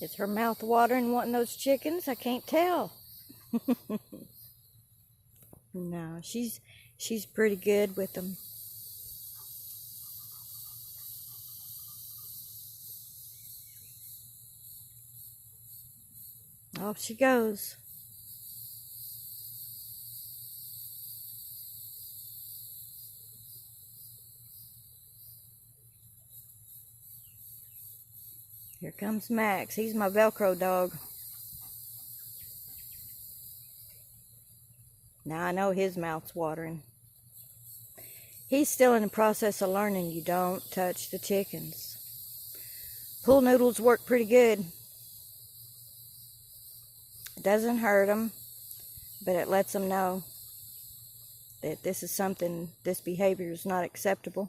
Is her mouth watering wanting those chickens? I can't tell. No, she's pretty good with them. Off she goes. Here comes Max. He's my Velcro dog. Now I know his mouth's watering. He's still in the process of learning you don't touch the chickens. Pool noodles work pretty good. It doesn't hurt them, but it lets them know that this behavior is not acceptable.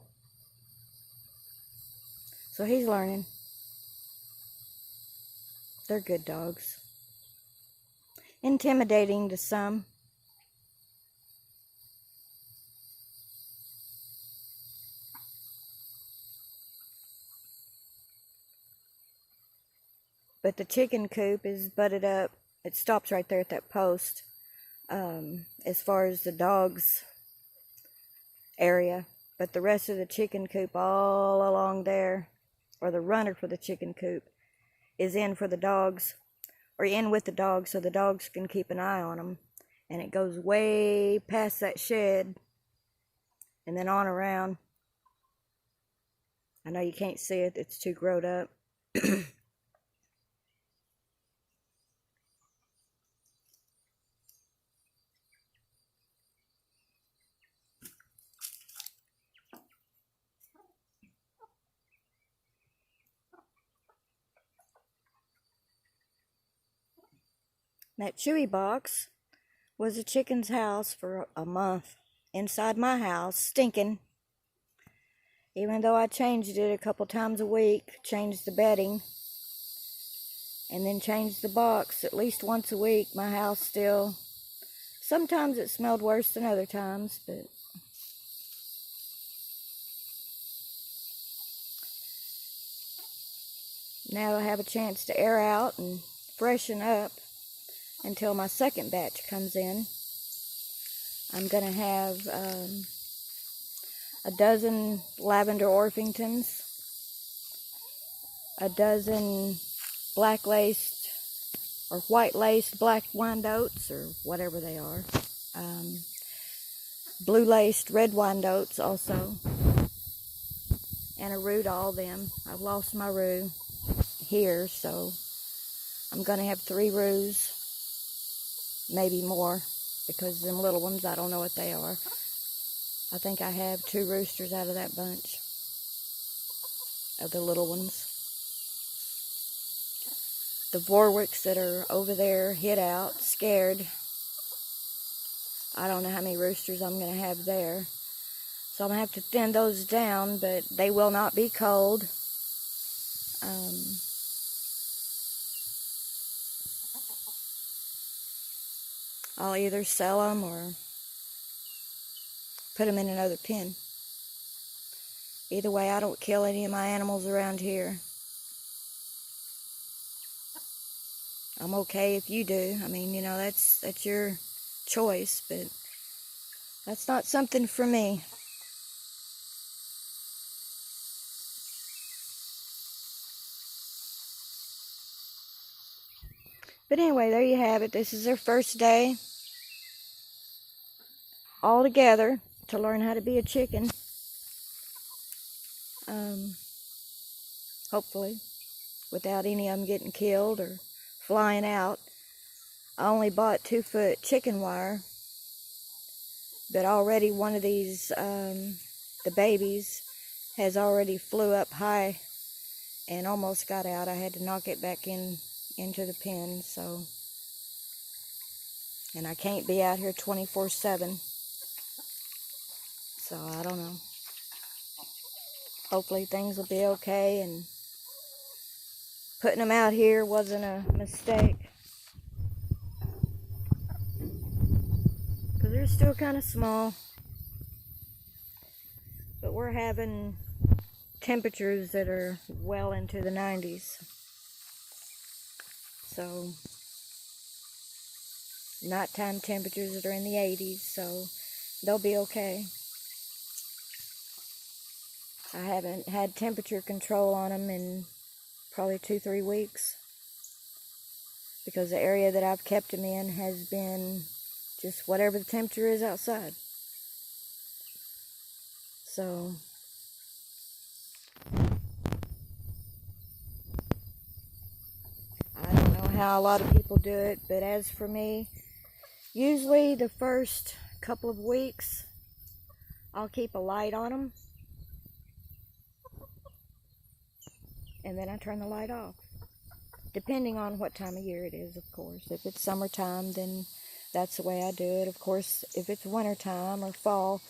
So he's learning. They're good dogs. Intimidating to some. But the chicken coop is butted up. It stops right there at that post. As far as the dogs area. But the rest of the chicken coop all along there, or the runner for the chicken coop, is in for the dogs, or in with the dogs so the dogs can keep an eye on them. And it goes way past that shed and then on around. I know you can't see it, it's too grown up. That chewy box was a chicken's house for a month. Inside my house, stinking. Even though I changed it a couple times a week, changed the bedding, and then changed the box at least once a week, my house still, sometimes it smelled worse than other times, but now I have a chance to air out and freshen up until my second batch comes in. I'm going to have a dozen lavender Orpingtons, a dozen black laced or white laced black Wyandottes, or whatever they are, blue laced red Wyandottes also, and a roux to all them. I've lost my roux here, so I'm going to have 3 roux, maybe more, because them little ones, I don't know what they are. I think I have 2 roosters out of that bunch of the little ones. The Vorwerks that are over there hid out, scared. I don't know how many roosters I'm going to have there. So I'm going to have to thin those down, but they will not be cold. I'll either sell them or put them in another pen. Either way, I don't kill any of my animals around here. I'm okay if you do. I mean, you know, that's your choice, but that's not something for me. But anyway, there you have it. This is their first day all together to learn how to be a chicken. Hopefully, without any of them getting killed or flying out. I only bought 2-foot chicken wire, but already one of these, the babies, has already flew up high and almost got out. I had to knock it back into the pen, so, and I can't be out here 24/7, so I don't know. Hopefully things will be okay, and putting them out here wasn't a mistake, because they're still kind of small, but we're having temperatures that are well into the 90s. so nighttime temperatures are in the 80s, so they'll be okay. I haven't had temperature control on them in probably 2-3 weeks, because the area that I've kept them in has been just whatever the temperature is outside. So I don't know how a lot of people do it, but as for me, usually the first couple of weeks I'll keep a light on them, and then I turn the light off, depending on what time of year it is, of course. If it's summertime, then that's the way I do it. Of course, if it's wintertime or fall,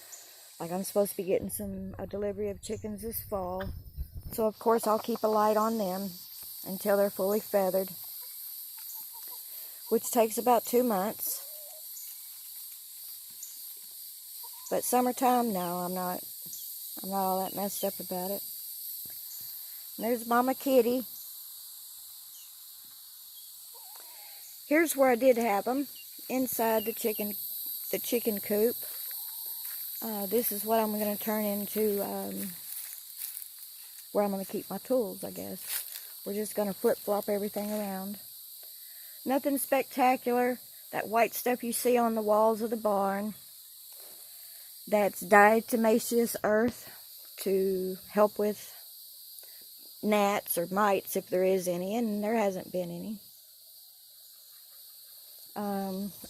like I'm supposed to be getting a delivery of chickens this fall, so of course I'll keep a light on them until they're fully feathered, which takes about 2 months. But summertime, no, I'm not all that messed up about it. And there's Mama Kitty. Here's where I did have them, inside the chicken coop. This is what I'm going to turn into where I'm going to keep my tools, I guess. We're just going to flip-flop everything around. Nothing spectacular. That white stuff you see on the walls of the barn, that's diatomaceous earth to help with gnats or mites if there is any, and there hasn't been any.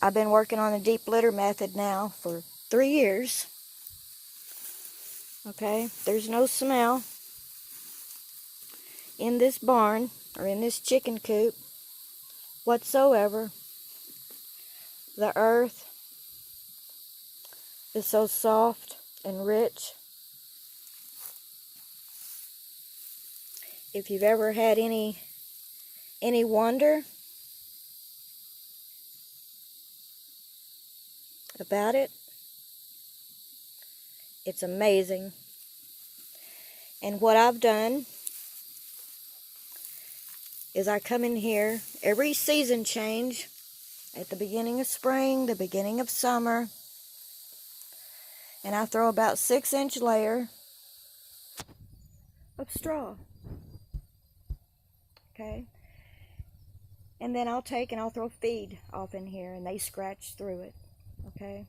I've been working on the deep litter method now for 3 years. Okay, there's no smell in this barn or in this chicken coop whatsoever. The earth is so soft and rich. If you've ever had any wonder about it, it's amazing. And what I've done is I come in here every season change, at the beginning of spring, the beginning of summer, and I throw about 6-inch layer of straw. Okay? And then I'll take and I'll throw feed off in here, and they scratch through it. Okay?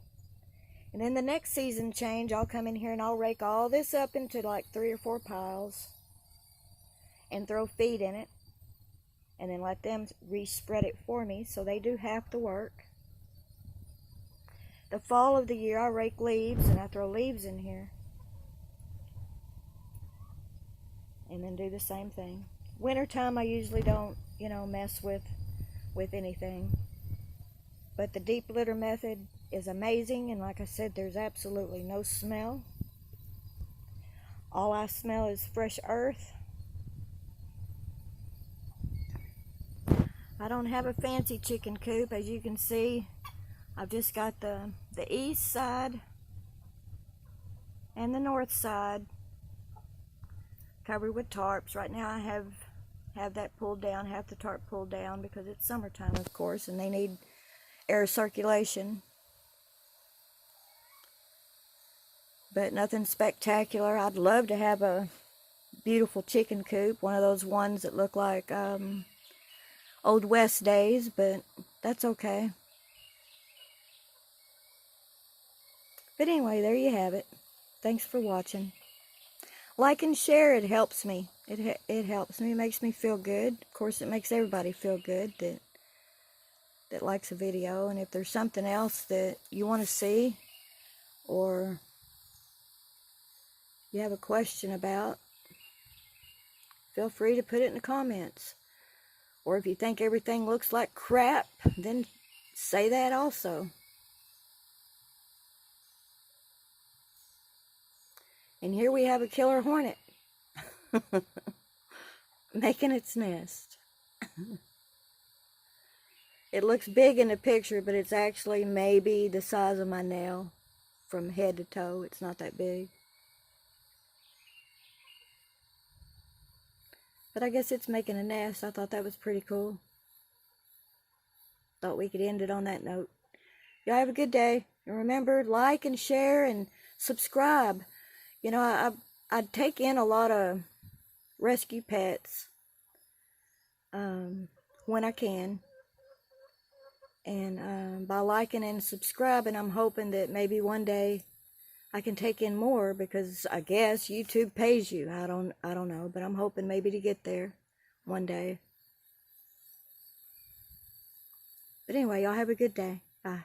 And then the next season change, I'll come in here and I'll rake all this up into like 3 or 4 piles and throw feed in it, and then let them re-spread it for me, so they do half the work. The fall of the year, I rake leaves and I throw leaves in here, and then do the same thing. Wintertime, I usually don't, mess with anything. But the deep litter method is amazing, and like I said, there's absolutely no smell. All I smell is fresh earth. I don't have a fancy chicken coop. As you can see, I've just got the east side and the north side covered with tarps. Right now I have that pulled down, half the tarp pulled down, because it's summertime, of course, and they need air circulation. But nothing spectacular. I'd love to have a beautiful chicken coop, one of those ones that look like Old West days, but that's okay. But anyway, there you have it. Thanks for watching. Like and share, it helps me. It helps me, it makes me feel good. Of course, it makes everybody feel good that likes a video. And if there's something else that you want to see, or you have a question about, feel free to put it in the comments. Or if you think everything looks like crap, then say that also. And here we have a killer hornet making its nest. It looks big in the picture, but it's actually maybe the size of my nail from head to toe. It's not that big. But I guess it's making a nest. I thought that was pretty cool. thought we could end it on that note. Y'all have a good day. And remember, like and share and subscribe. You know, I take in a lot of rescue pets when I can. And by liking and subscribing, I'm hoping that maybe one day I can take in more, because I guess YouTube pays you. I don't know, but I'm hoping maybe to get there one day. But anyway, y'all have a good day. Bye.